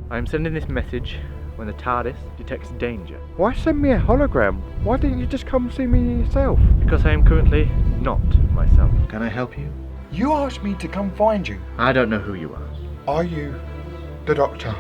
I am sending this message when the TARDIS detects danger. Why send me a hologram? Why didn't you just come see me yourself? Because I am currently not myself. Can I help you? You asked me to come find you. I don't know who you are. Are you the Doctor?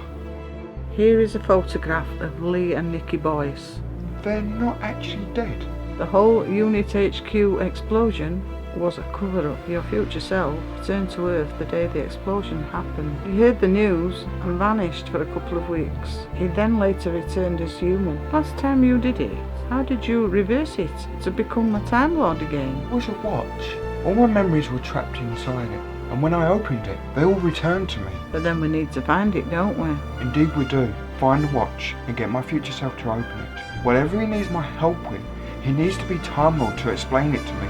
Here is a photograph of Lee and Nikki Boyce. They're not actually dead. The whole Unit HQ explosion was a cover-up. Your future self returned to Earth the day the explosion happened. He heard the news and vanished for a couple of weeks. He then later returned as human. Last time you did it, how did you reverse it to become a Timelord again? It was a watch. All my memories were trapped inside it, and when I opened it, they all returned to me. But then we need to find it, don't we? Indeed we do. Find the watch and get my future self to open it. Whatever he needs my help with, he needs to be Timelord to explain it to me.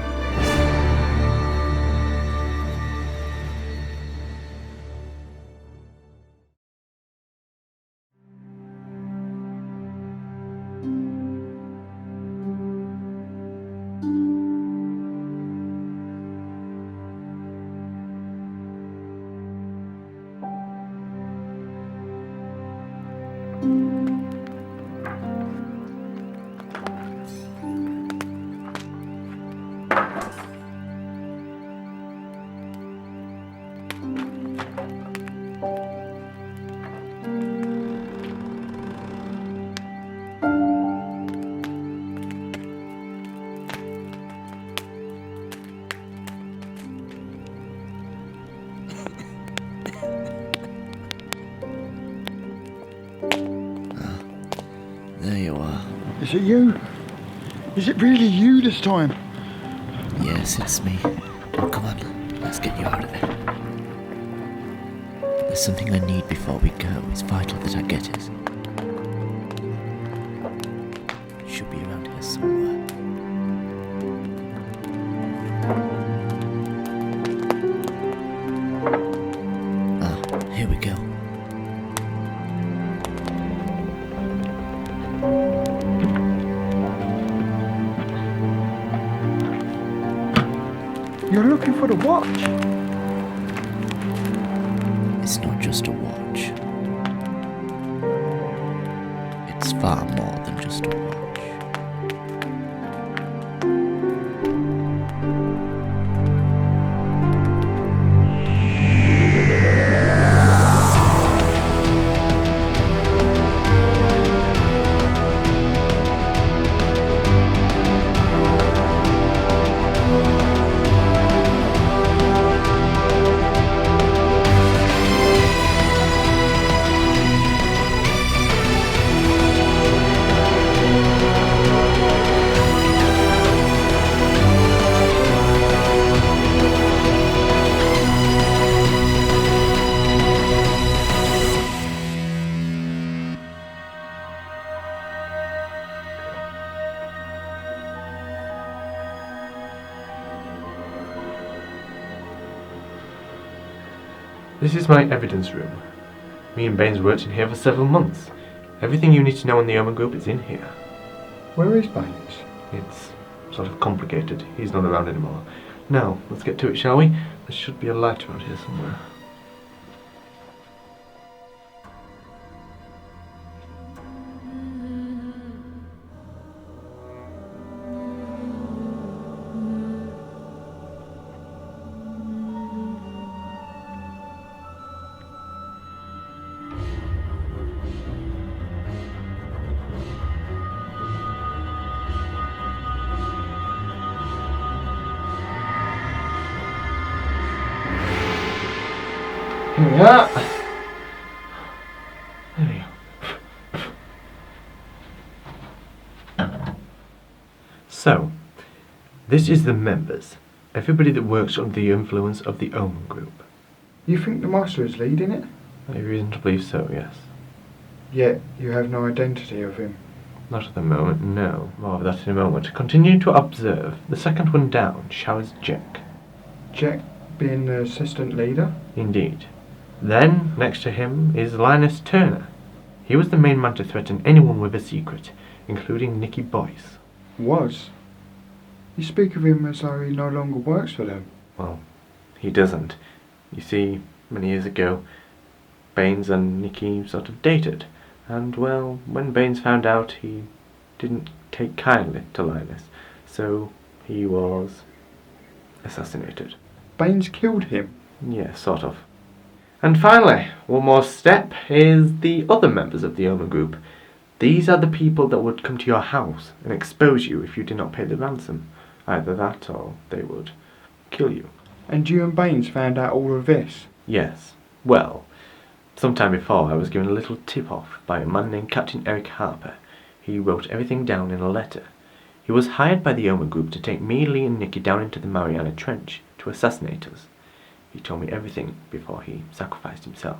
There you are. Is it you? Is it really you this time? Yes, it's me. Now, come on, let's get you out of here. There's something I need before we go. It's vital that I get it. It should be around here somewhere. Ah, here we go. You're looking for the watch? It's not just a watch. It's far more than just a watch. This is my evidence room. Me and Baines worked in here for several months. Everything you need to know on the Omen Group is in here. Where is Baines? It's sort of complicated. He's not around anymore. Now, let's get to it, shall we? There should be a light around here somewhere. Here we are. There we go. So, this is the members. Everybody that works under the influence of the Omen Group. You think the Master is leading it? I have reason to believe so, yes. Yet you have no identity of him. Not at the moment, no. More of that in a moment. Continue to observe. The second one down showers Jack. Jack being the assistant leader? Indeed. Then, next to him, is Linus Turner. He was the main man to threaten anyone with a secret, including Nikki Boyce. Was? You speak of him as though he no longer works for them. Well, he doesn't. You see, many years ago, Baines and Nikki sort of dated, and well, when Baines found out, he didn't take kindly to Linus, so he was assassinated. Baines killed him. Yeah, sort of. And finally, one more step is the other members of the Omen Group. These are the people that would come to your house and expose you if you did not pay the ransom. Either that or they would kill you. And you and Baines found out all of this? Yes. Well, sometime before I was given a little tip-off by a man named Captain Eric Harper. He wrote everything down in a letter. He was hired by the Omen Group to take me, Lee and Nikki down into the Mariana Trench to assassinate us. He told me everything before he sacrificed himself.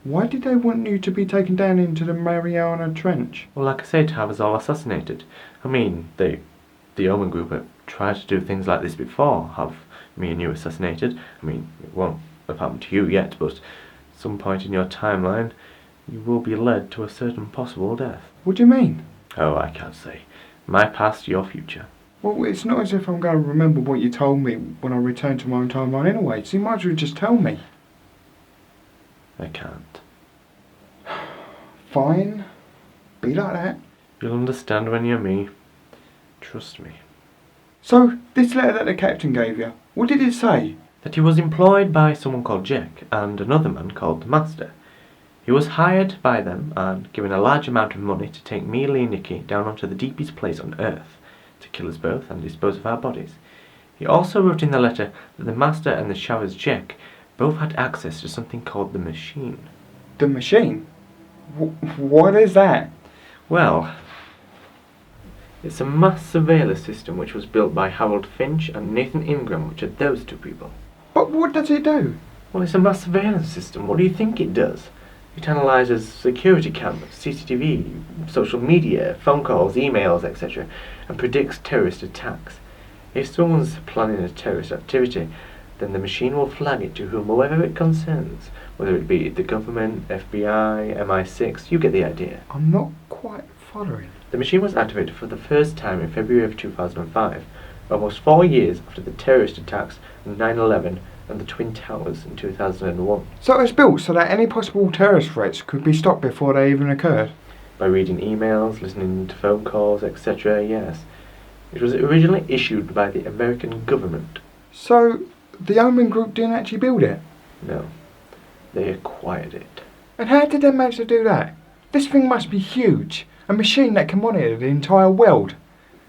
Why did they want you to be taken down into the Mariana Trench? Well, like I say, to have us all assassinated. I mean, the Omen Group have tried to do things like this before, have me and you assassinated. I mean, it won't have happened to you yet, but at some point in your timeline, you will be led to a certain possible death. What do you mean? Oh, I can't say. My past, your future. Well, it's not as if I'm going to remember what you told me when I return to my own timeline anyway, so you might as well just tell me. I can't. Fine. Be like that. You'll understand when you're me. Trust me. So, this letter that the captain gave you, what did it say? That he was employed by someone called Jack and another man called the Master. He was hired by them and given a large amount of money to take me, Lee and Nikki down onto the deepest place on Earth, to kill us both and dispose of our bodies. He also wrote in the letter that the Master and the Shower's Jack both had access to something called the Machine. The machine? What is that? Well, it's a mass surveillance system which was built by Harold Finch and Nathan Ingram, which are those two people. But what does it do? Well, it's a mass surveillance system. What do you think it does? It analyses security cameras, CCTV, social media, phone calls, emails, etc., and predicts terrorist attacks. If someone's planning a terrorist activity, then the machine will flag it to whomever it concerns, whether it be the government, FBI, MI6, you get the idea. I'm not quite following. The machine was activated for the first time in February of 2005, almost 4 years after the terrorist attacks on 9/11 and the Twin Towers in 2001. So it was built so that any possible terrorist threats could be stopped before they even occurred? By reading emails, listening to phone calls, etc., yes. It was originally issued by the American government. So, the Omen Group didn't actually build it? No, they acquired it. And how did they manage to do that? This thing must be huge. A machine that can monitor the entire world.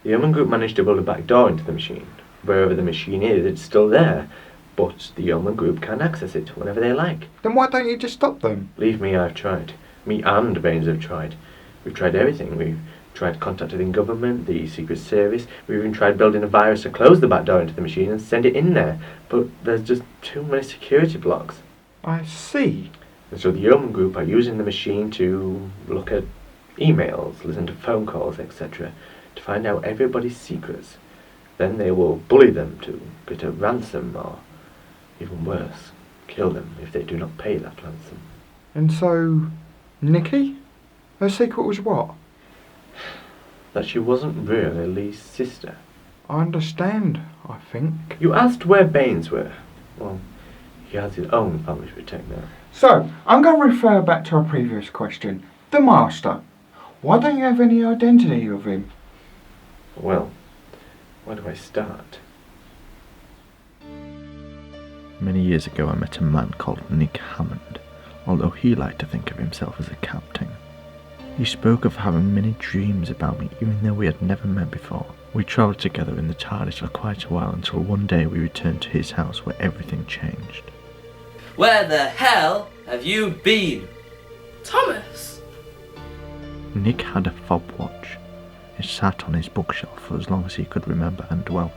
The Omen Group managed to build a back door into the machine. Wherever the machine is, it's still there. But the Omen Group can access it whenever they like. Then why don't you just stop them? Believe me, I've tried. Me and Baines have tried. We've tried everything. We've tried contacting the government, the Secret Service. We've even tried building a virus to close the back door into the machine and send it in there. But there's just too many security blocks. I see. And so the Omen Group are using the machine to look at emails, listen to phone calls, etc., to find out everybody's secrets. Then they will bully them to get a ransom, or even worse, kill them if they do not pay that ransom. And so, Nikki? Her secret was what? That she wasn't really Lee's sister. I understand, I think. You asked where Baines were. Well, he has his own family to protect now. So, I'm going to refer back to our previous question. The Master. Why don't you have any identity of him? Well, where do I start? Many years ago I met a man called Nick Hammond, although he liked to think of himself as a captain. He spoke of having many dreams about me even though we had never met before. We travelled together in the TARDIS for quite a while until one day we returned to his house where everything changed. Where the hell have you been? Thomas! Nick had a fob watch. It sat on his bookshelf for as long as he could remember, and well,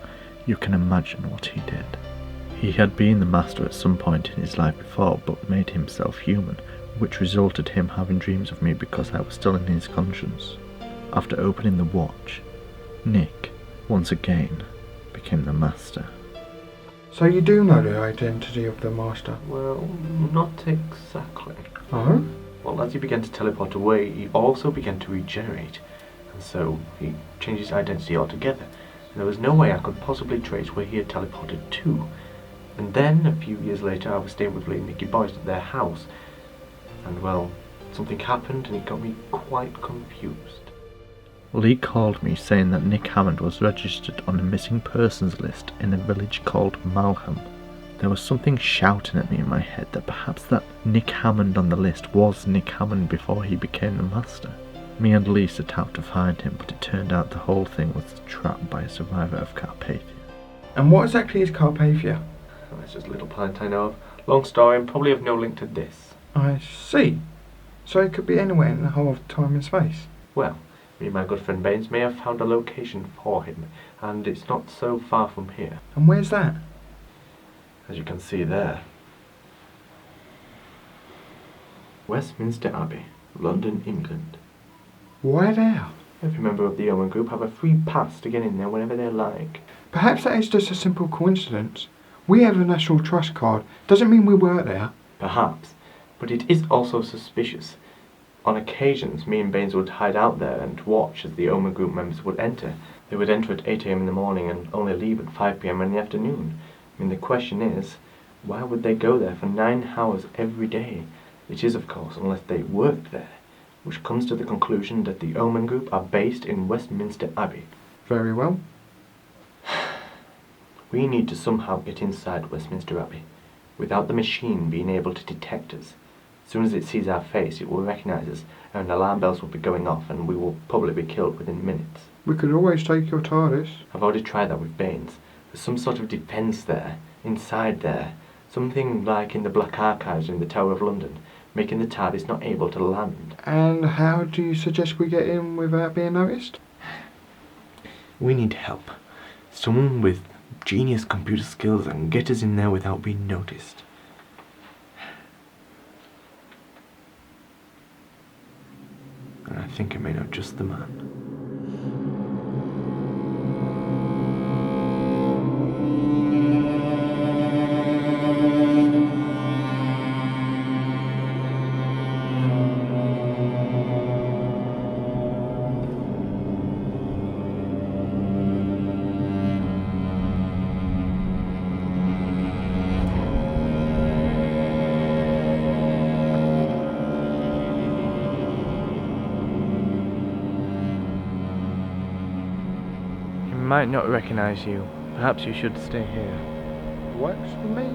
you can imagine what he did. He had been the Master at some point in his life before, but made himself human, which resulted him having dreams of me because I was still in his conscience. After opening the watch, Nick, once again, became the Master. So you do know the identity of the Master? Well, not exactly. Oh? Well, as he began to teleport away, he also began to regenerate. And so he changed his identity altogether. And there was no way I could possibly trace where he had teleported to. And then, a few years later, I was staying with Lee and Nikki Boyce at their house. And well, something happened and it got me quite confused. Lee called me saying that Nick Hammond was registered on a missing persons list in a village called Malham. There was something shouting at me in my head that perhaps that Nick Hammond on the list was Nick Hammond before he became the master. Me and Lee set out to find him, but it turned out the whole thing was a trap by a survivor of Carpathia. And what exactly is Carpathia? Oh, it's just a little planet I know of. Long story and probably of no link to this. I see. So it could be anywhere in the whole of time and space. Well, me and my good friend Baines may have found a location for him, and it's not so far from here. And where's that? As you can see there. Westminster Abbey, London, England. Why there? Every member of the Omen Group have a free pass to get in there whenever they like. Perhaps that is just a simple coincidence. We have a National Trust card. Doesn't mean we work there. Perhaps, but it is also suspicious. On occasions, me and Baines would hide out there and watch as the Omen Group members would enter. They would enter at 8 AM in the morning and only leave at 5 PM in the afternoon. I mean, the question is, why would they go there for 9 hours every day? It is, of course, unless they worked there, which comes to the conclusion that the Omen Group are based in Westminster Abbey. Very well. We need to somehow get inside Westminster Abbey, without the machine being able to detect us. As soon as it sees our face, it will recognise us, and alarm bells will be going off, and we will probably be killed within minutes. We could always take your TARDIS. I've already tried that with Baines. There's some sort of defence there, inside there, something like in the Black Archives in the Tower of London, making the TARDIS not able to land. And how do you suggest we get in without being noticed? We need help. Someone with genius computer skills that can get us in there without being noticed. And I think I may know just the man. Might not recognize you. Perhaps you should stay here. Works for me.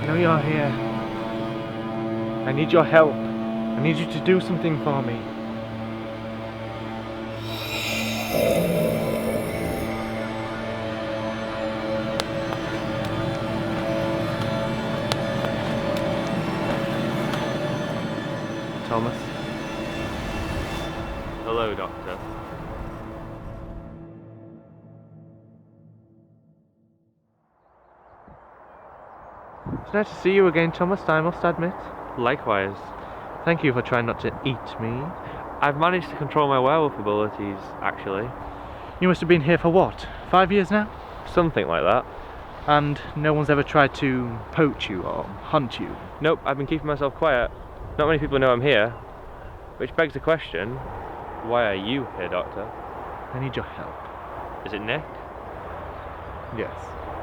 I know you're here. I need your help. I need you to do something for me. Thomas. Hello, Doctor. It's nice to see you again, Thomas, I must admit. Likewise. Thank you for trying not to eat me. I've managed to control my werewolf abilities, actually. You must have been here for what, 5 years now? Something like that. And no one's ever tried to poach you or hunt you? Nope, I've been keeping myself quiet. Not many people know I'm here. Which begs the question, why are you here, Doctor? I need your help. Is it Nick? Yes.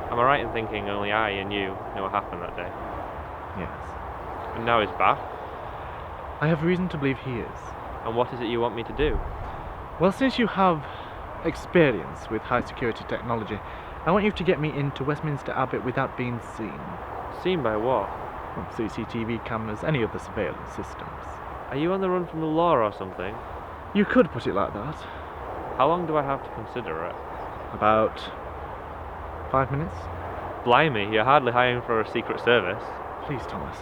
Am I right in thinking only I and you know what happened that day? Yes. And now he's back? I have reason to believe he is. And what is it you want me to do? Well, since you have experience with high security technology, I want you to get me into Westminster Abbey without being seen. Seen by what? Well, CCTV cameras, any other surveillance systems. Are you on the run from the law or something? You could put it like that. How long do I have to consider it? About 5 minutes? Blimey, you're hardly hiring for a secret service. Please, Thomas.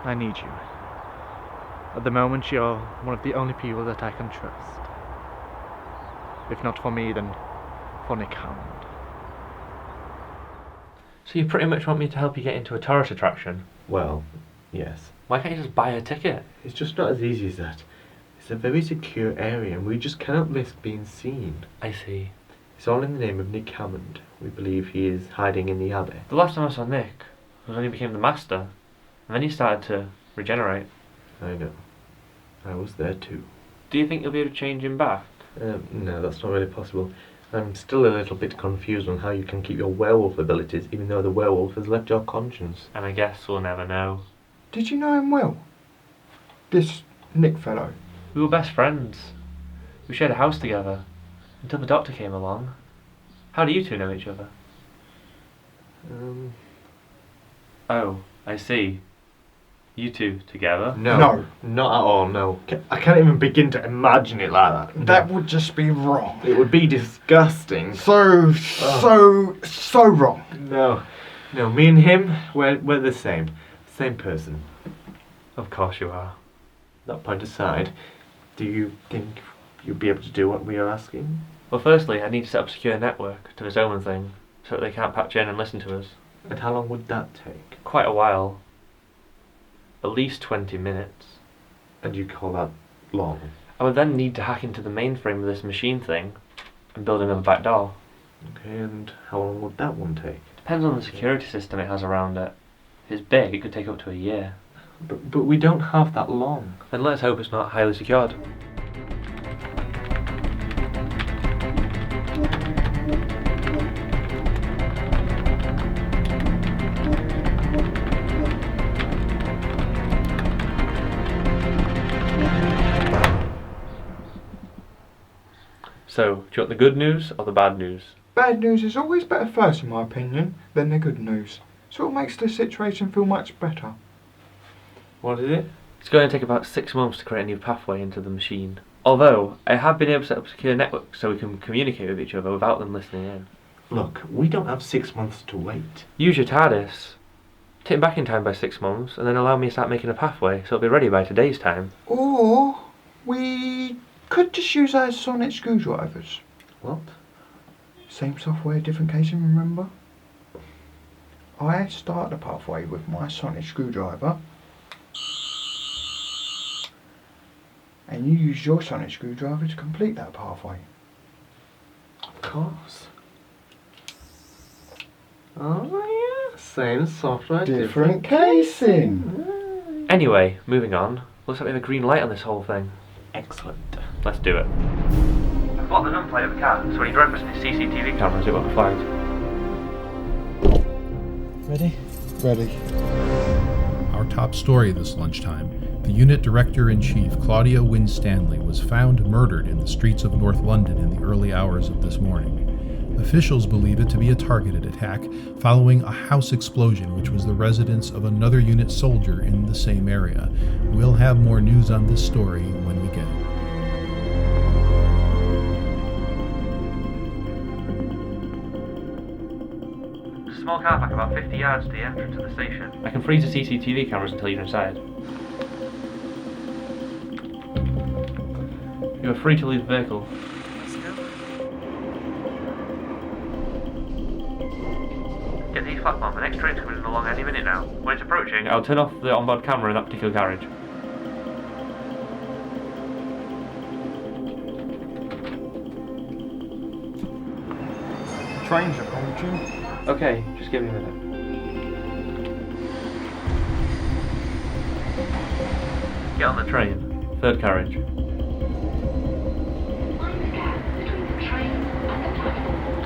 I need you. At the moment, you're one of the only people that I can trust. If not for me, then for Nick Hammond. So you pretty much want me to help you get into a tourist attraction? Well, yes. Why can't you just buy a ticket? It's just not as easy as that. It's a very secure area and we just cannot risk being seen. I see. It's all in the name of Nick Hammond. We believe he is hiding in the abbey. The last time I saw Nick was when he became the master, and then he started to regenerate. I know. I was there too. Do you think you'll be able to change him back? No, that's not really possible. I'm still a little bit confused on how you can keep your werewolf abilities even though the werewolf has left your conscience. And I guess we'll never know. Did you know him well? This Nick fellow? We were best friends. We shared a house together, until the doctor came along. How do you two know each other? Oh, I see. You two together? No, not at all, no. I can't even begin to imagine it like that. That would just be wrong. It would be disgusting. So wrong. No, me and him, we're the same. Same person. Of course you are. That point aside, do you think you'll be able to do what we are asking? Well, firstly, I need to set up a secure network to this Omen thing, so that they can't patch in and listen to us. And how long would that take? Quite a while. At least 20 minutes. And you call that long? I would then need to hack into the mainframe of this machine thing and build another back door. Okay, and how long would that one take? Depends on the security system it has around it. If it's big, it could take up to a year. But we don't have that long. Then let's hope it's not highly secured. So, do you want the good news or the bad news? Bad news is always better first, in my opinion, than the good news. Sort of makes the situation feel much better. What is it? It's going to take about 6 months to create a new pathway into the machine. Although, I have been able to set up secure networks so we can communicate with each other without them listening in. Look, we don't have 6 months to wait. Use your TARDIS. Take back in time by 6 months, and then allow me to start making a pathway so it'll be ready by today's time. Or we could just use our sonic screwdrivers. What? Same software, different casing, remember? I start the pathway with my sonic screwdriver. And you use your sonic screwdriver to complete that pathway. Of course. Oh yeah, same software, Different casing. Anyway, moving on. Looks like we have a green light on this whole thing. Excellent. Let's do it. I've blocked the number of the car, so when you drive past any CCTV cameras, it won't be flagged. Ready? Ready. Our top story this lunchtime. The Unit Director-in-Chief, Claudia Winstanley, was found murdered in the streets of North London in the early hours of this morning. Officials believe it to be a targeted attack following a house explosion which was the residence of another unit soldier in the same area. We'll have more news on this story when we get it. There's a small car park about 50 yards to the entrance of the station. I can freeze the CCTV cameras until you're inside. You are free to leave the vehicle. Get to the platform. The next train's coming in along any minute now. When it's approaching, I'll turn off the onboard camera in that particular garage. Trains approaching. Okay, just give me a minute. Get on the train. Third carriage.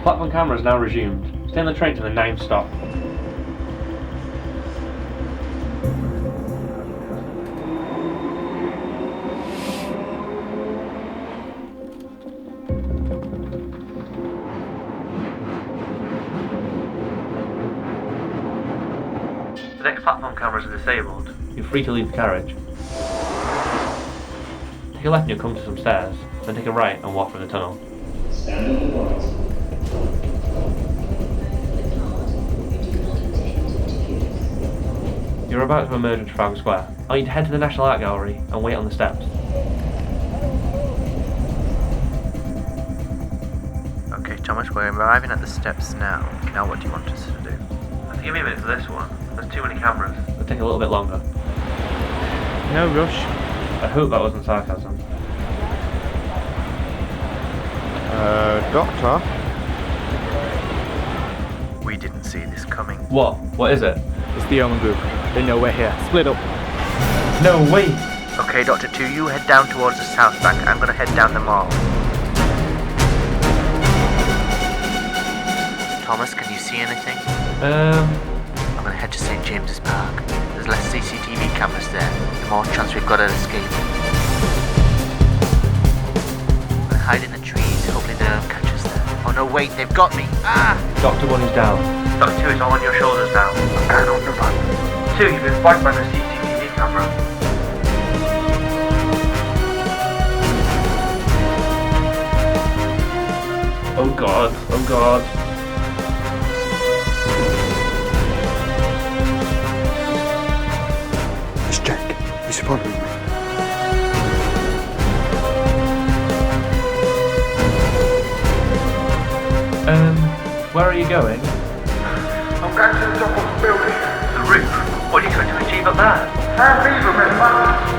Platform camera is now resumed. Stay on the train to the 9th stop. The next platform cameras are disabled. You're free to leave the carriage. Take a left and you'll come to some stairs, then take a right and walk through the tunnel. You're about to emerge into Trafalgar Square. I want you to head to the National Art Gallery and wait on the steps. Okay, Thomas, we're arriving at the steps now. Now what do you want us to do? Give me a minute for this one. There's too many cameras. It'll take a little bit longer. No rush. I hope that wasn't sarcasm. Doctor? We didn't see this coming. What? What is it? It's the Omen Group. They know we're here. Split up. No, wait! Okay, Dr. 2, you head down towards the south bank. I'm gonna head down the mall. Thomas, can you see anything? I'm gonna head to St. James's Park. There's less CCTV cameras there. The more chance we've got at escape. I'm gonna hide in the trees. Hopefully they don't catch us there. Oh no, wait, they've got me! Ah! Dr. 1 is down. Dr. 2 is all on your shoulders now. I'm going on the run. 2, you've been flagged by the CCTV camera. Oh god, oh god. It's Jack. He's following me. Where are you going? I'm going to the top of the building. The roof? What are you going to achieve up there? Hand me, remember?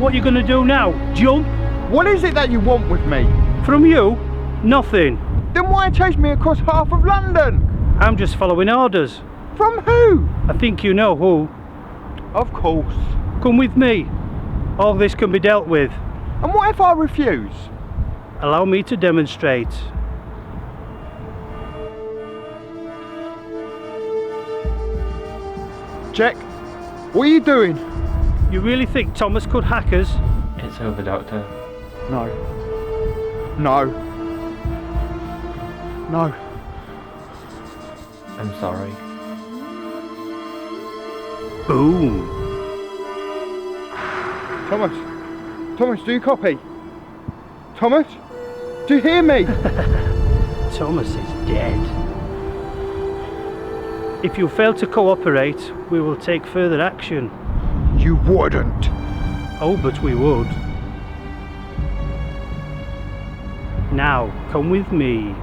What are you gonna do now? Jump? What is it that you want with me? From you? Nothing. Then why chase me across half of London? I'm just following orders. From who? I think you know who. Of course. Come with me. All this can be dealt with. And what if I refuse? Allow me to demonstrate. Jack, what are you doing? You really think Thomas could hack us? It's over, Doctor. No. No. No. I'm sorry. Boom. Thomas. Thomas, do you copy? Thomas? Do you hear me? Thomas is dead. If you fail to cooperate, we will take further action. You wouldn't. Oh, but we would. Now, come with me.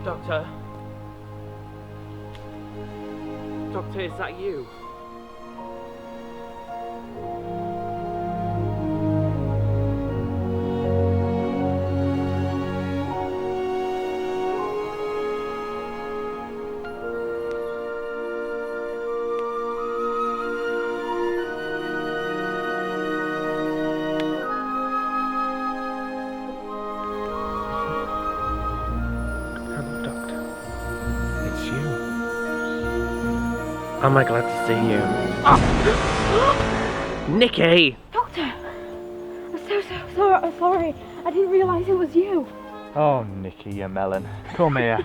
Doctor? Doctor, is that you? Am I glad to see you? Nikki! Doctor! I'm so sorry. I didn't realise it was you. Oh, Nikki, you melon. Come here.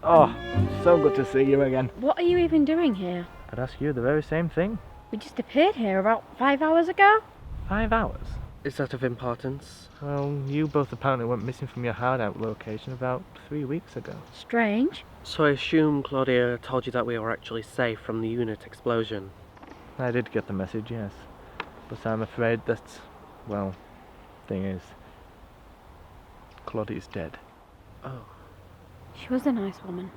Oh, so good to see you again. What are you even doing here? I'd ask you the very same thing. We just appeared here about 5 hours ago. 5 hours? Is that of importance? Well, you both apparently went missing from your hideout location about 3 weeks ago. Strange. So I assume Claudia told you that we were actually safe from the unit explosion. I did get the message, yes. But I'm afraid that, well, thing is, Claudia's dead. Oh, She was a nice woman.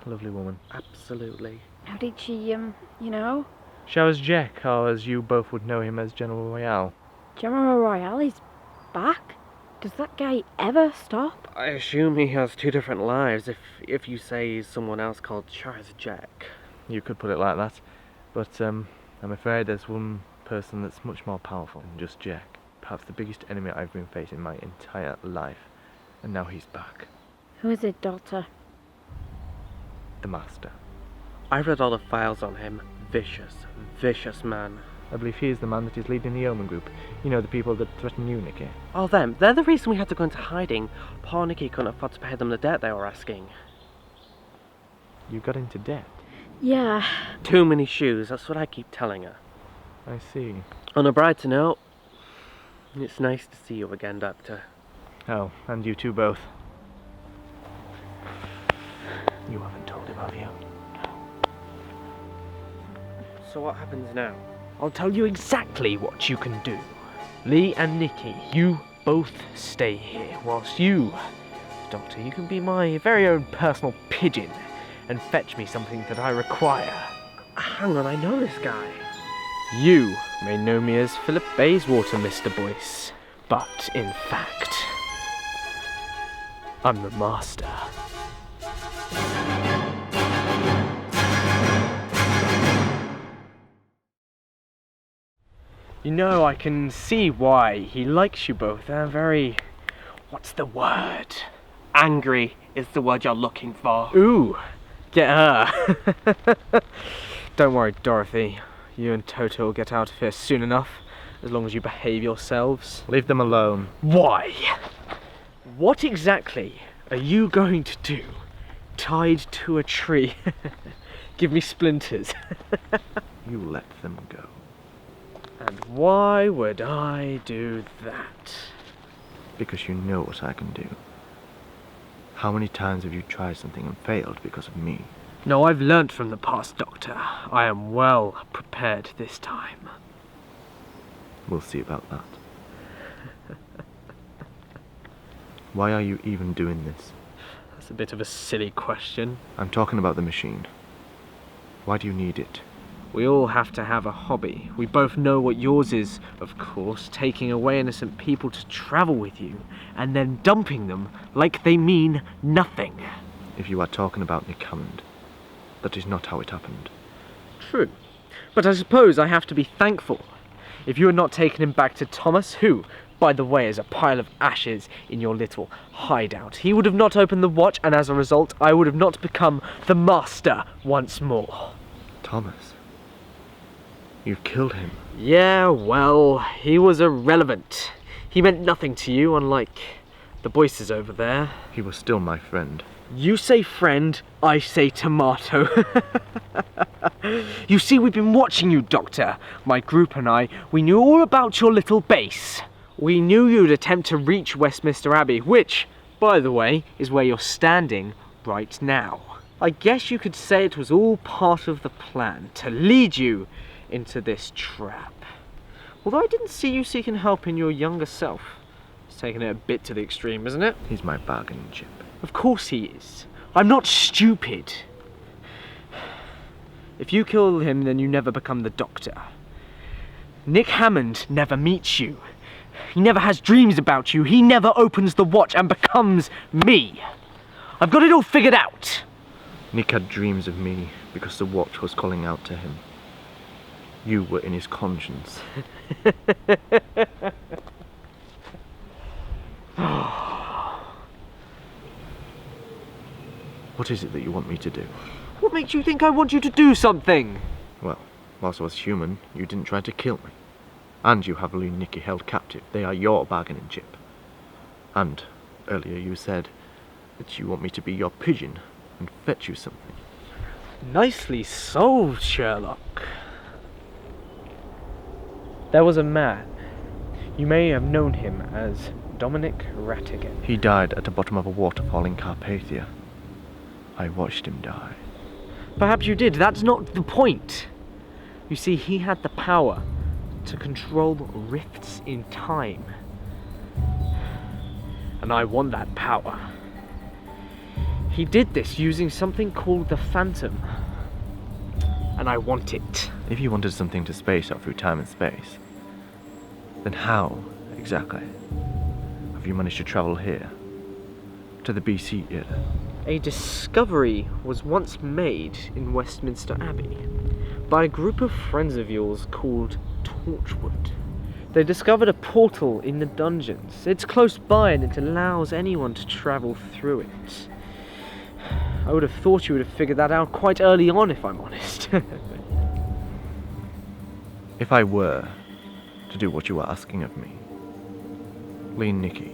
Lovely woman. absolutely. How did she, you know? Showers Jack, or as you both would know him as General Royale. General Royale is back? Does that guy ever stop? I assume he has two different lives if you say someone else called Showers Jack. You could put it like that, but I'm afraid there's one person that's much more powerful than just Jack. Perhaps the biggest enemy I've been facing my entire life, and now he's back. Who is it, Doctor? The Master. I read all the files on him. Vicious, vicious man. I believe he is the man that is leading the Omen Group. You know, the people that threaten you, Nikki. Oh, them. They're the reason we had to go into hiding. Poor Nikki couldn't afford to pay them the debt they were asking. You got into debt? Yeah. Too many shoes, that's what I keep telling her. I see. On a brighter note, it's nice to see you again, Doctor. Oh, and you two both. You haven't told him, have you? So what happens now? I'll tell you exactly what you can do. Lee and Nikki, you both stay here, whilst you, Doctor, you can be my very own personal pigeon and fetch me something that I require. Hang on, I know this guy. You may know me as Philip Bayswater, Mr. Boyce, but in fact, I'm the Master. You know, I can see why he likes you both. They're very... what's the word? Angry is the word you're looking for. Ooh, get her. Don't worry, Dorothy. You and Toto will get out of here soon enough, as long as you behave yourselves. Leave them alone. Why? What exactly are you going to do? Tied to a tree? Give me splinters. You let them go. And why would I do that? Because you know what I can do. How many times have you tried something and failed because of me? No, I've learnt from the past, Doctor. I am well prepared this time. We'll see about that. Why are you even doing this? That's a bit of a silly question. I'm talking about the machine. Why do you need it? We all have to have a hobby. We both know what yours is, of course, taking away innocent people to travel with you, and then dumping them like they mean nothing. If you are talking about Nick Hammond, that is not how it happened. True. But I suppose I have to be thankful. If you had not taken him back to Thomas, who, by the way, is a pile of ashes in your little hideout, he would have not opened the watch, and as a result, I would have not become the Master once more. Thomas? You killed him. Yeah, well, he was irrelevant. He meant nothing to you, unlike the Boyces over there. He was still my friend. You say friend, I say tomato. You see, we've been watching you, Doctor. My group and I, we knew all about your little base. We knew you'd attempt to reach Westminster Abbey, which, by the way, is where you're standing right now. I guess you could say it was all part of the plan, to lead you into this trap. Although I didn't see you seeking help in your younger self. It's taking it a bit to the extreme, isn't it? He's my bargaining chip. Of course he is. I'm not stupid. If you kill him, then you never become the Doctor. Nick Hammond never meets you. He never has dreams about you. He never opens the watch and becomes me. I've got it all figured out. Nick had dreams of me because the watch was calling out to him. You were in his conscience. What is it that you want me to do? What makes you think I want you to do something? Well, whilst I was human, you didn't try to kill me. And you have Lee and Nikki held captive. They are your bargaining chip. And earlier you said that you want me to be your pigeon and fetch you something. Nicely solved, Sherlock. There was a man. You may have known him as Dominic Rattigan. He died at the bottom of a waterfall in Carpathia. I watched him die. Perhaps you did. That's not the point. You see, he had the power to control rifts in time. And I want that power. He did this using something called the Phantom. And I want it. If you wanted something to space out through time and space, then how, exactly, have you managed to travel here, to the BC era? A discovery was once made in Westminster Abbey by a group of friends of yours called Torchwood. They discovered a portal in the dungeons. It's close by and it allows anyone to travel through it. I would have thought you would have figured that out quite early on, if I'm honest. If I were to do what you were asking of me, Lee and Nikki,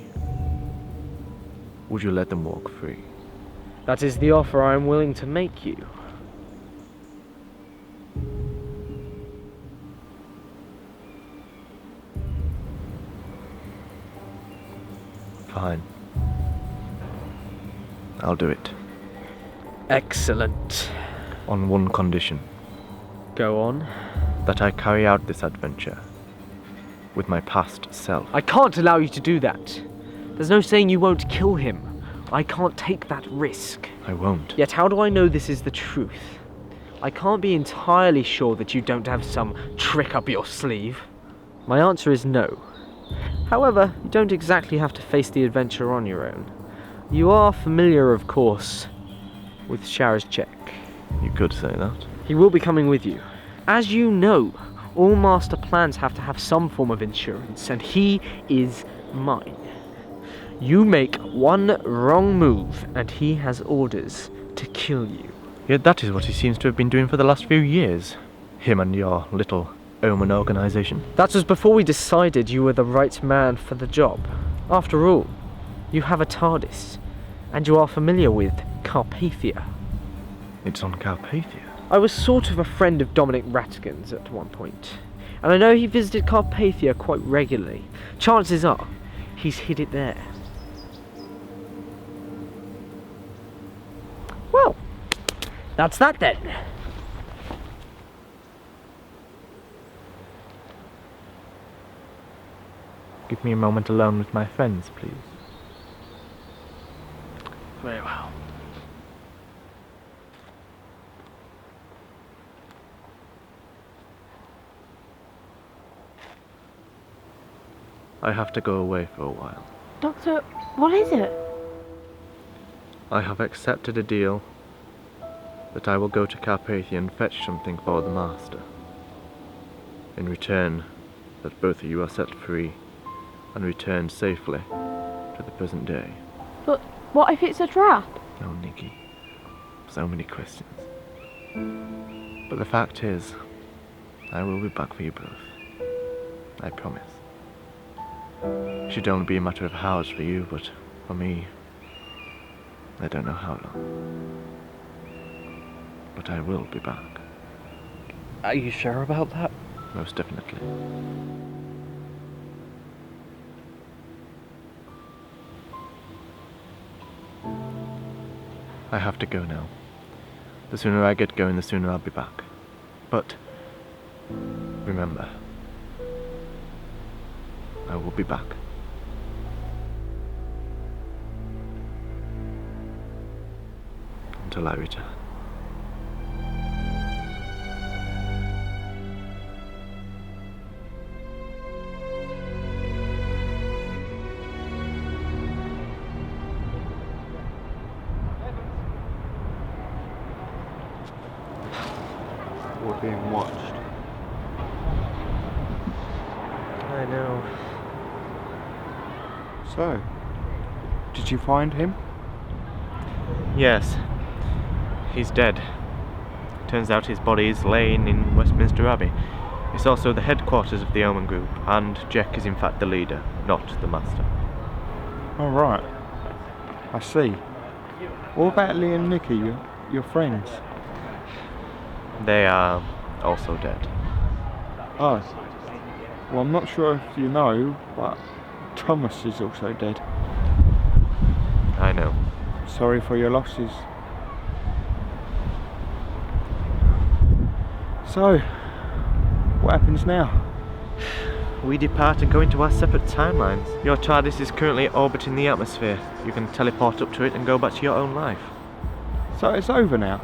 would you let them walk free? That is the offer I am willing to make you. Fine. I'll do it. Excellent. On one condition. Go on. That I carry out this adventure with my past self. I can't allow you to do that. There's no saying you won't kill him. I can't take that risk. I won't. Yet how do I know this is the truth? I can't be entirely sure that you don't have some trick up your sleeve. My answer is no. However, you don't exactly have to face the adventure on your own. You are familiar, of course, with Sharazchek. You could say that. He will be coming with you. As you know, all master plans have to have some form of insurance, and he is mine. You make one wrong move, and he has orders to kill you. Yet that is what he seems to have been doing for the last few years. Him and your little Omen organization. That was before we decided you were the right man for the job. After all, you have a TARDIS, and you are familiar with Carpathia. It's on Carpathia? I was sort of a friend of Dominic Rattigan's at one point, and I know he visited Carpathia quite regularly. Chances are, he's hid it there. Well, that's that then. Give me a moment alone with my friends, please. Very well. I have to go away for a while. Doctor, what is it? I have accepted a deal that I will go to Carpathia and fetch something for the Master. In return, that both of you are set free and returned safely to the present day. But what if it's a trap? Oh, Nikki. So many questions. But the fact is, I will be back for you both. I promise. It should only be a matter of hours for you, but for me, I don't know how long. But I will be back. Are you sure about that? Most definitely. I have to go now. The sooner I get going, the sooner I'll be back. But remember, I will be back. Until I return. We're being watched. I know. So, did you find him? Yes. He's dead. Turns out his body is laying in Westminster Abbey. It's also the headquarters of the Omen Group, and Jack is in fact the leader, not the master. Oh, right. I see. What about Lee and Nikki, your friends? They are also dead. Oh. Well, I'm not sure if you know, but Thomas is also dead. I know. Sorry for your losses. So, what happens now? We depart and go into our separate timelines. Your TARDIS is currently orbiting the atmosphere. You can teleport up to it and go back to your own life. So it's over now?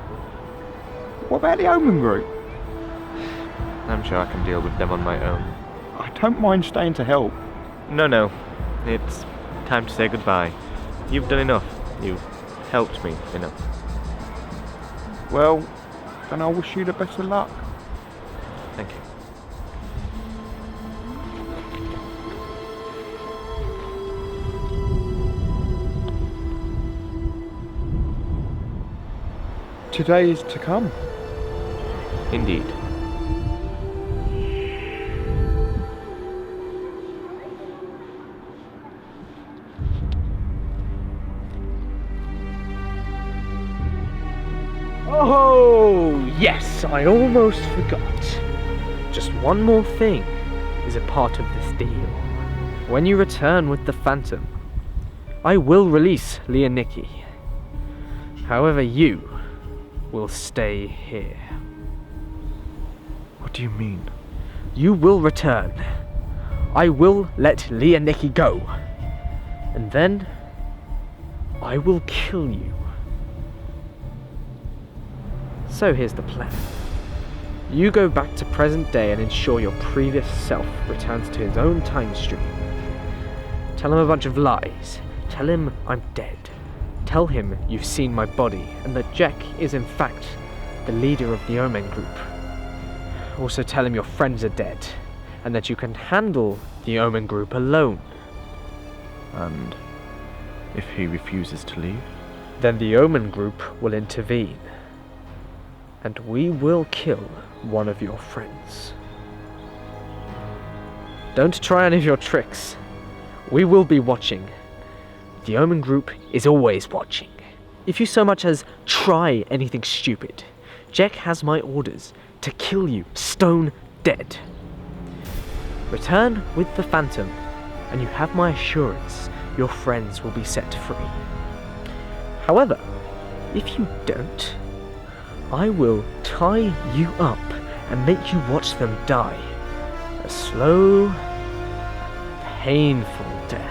What about the Omen Group? I'm sure I can deal with them on my own. I don't mind staying to help. No. It's time to say goodbye. You've done enough. You've helped me enough. Well, then I wish you the best of luck. Thank you. Today is to come. Indeed. Oh, yes, I almost forgot. Just one more thing is a part of this deal. When you return with the Phantom, I will release Lee and Nikki. However, you will stay here. What do you mean? You will return. I will let Lee and Nikki go. And then I will kill you. So here's the plan. You go back to present day and ensure your previous self returns to his own time stream. Tell him a bunch of lies. Tell him I'm dead. Tell him you've seen my body and that Jack is in fact the leader of the Omen Group. Also tell him your friends are dead and that you can handle the Omen Group alone. And if he refuses to leave? Then the Omen Group will intervene. And we will kill one of your friends. Don't try any of your tricks. We will be watching. The Omen Group is always watching. If you so much as try anything stupid, Jack has my orders to kill you stone dead. Return with the Phantom, and you have my assurance your friends will be set free. However, if you don't, I will tie you up and make you watch them die. A slow, painful death.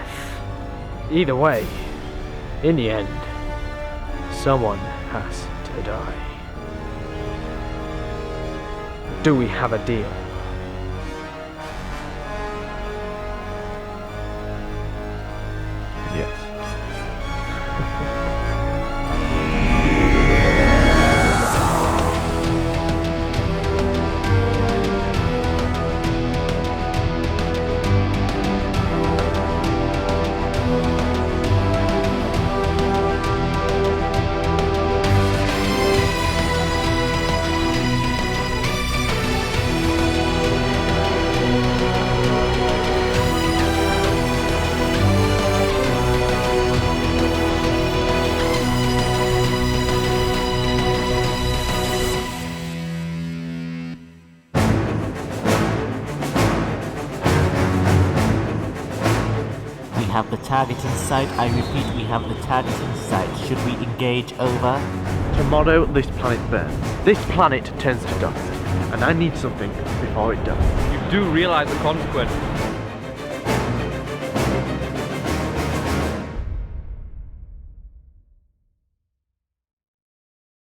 Either way, in the end, someone has to die. Do we have a deal? Yes. We have the target in sight. I repeat, we have the target in sight. Should we engage? Over. Tomorrow, this planet burns. This planet turns to dust. And I need something before it does. You do realise the consequence.